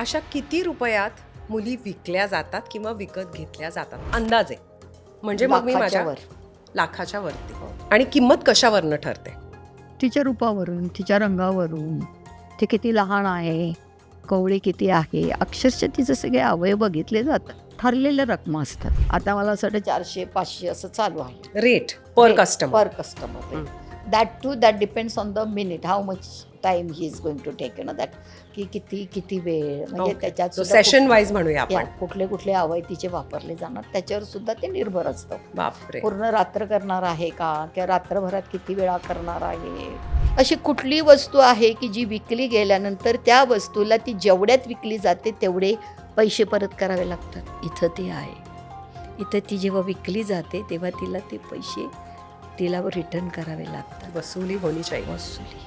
अशा किती रुपयात मुली विकल्या जातात किंवा विकत घेतल्या जातात अंदाजे? म्हणजे मग मी माझ्या लाखाच्या वरती. आणि किंमत कशावरनं ठरते? तिच्या रूपावरून, तिच्या रंगावरून, ते किती लहान आहे, कवळी किती आहे, अक्षरशः तिचे सगळे अवयव बघितले जातात. ठरलेल्या रकमा असतात. आता मला असं वाटतं 400-500 असं चालू आहे rate per customer. Per customer. That depends on the minute, how much time he is going to take that, की किती वेळ, म्हणजे त्याच्यात सुद्धा सेशन वाईज म्हणूया आपण. कुठले अवयव तिचे वापरले जाणार त्याच्यावर सुद्धा ते निर्भर असतं. बापरे. पूर्ण रात्र करणार आहे का, किंवा रात्रभरात किती वेळा करणार आहे. अशी कुठली वस्तू आहे की जी विकली गेल्यानंतर त्या वस्तूला ती जेवढ्यात विकली जाते तेवढे पैसे परत करावे लागतात? इथं ते आहे. इथं ती जेव्हा विकली जाते तेव्हा तिला ते पैसे तिला रिटर्न करावे लागतात. वसुली होनी चाहिए. वसुली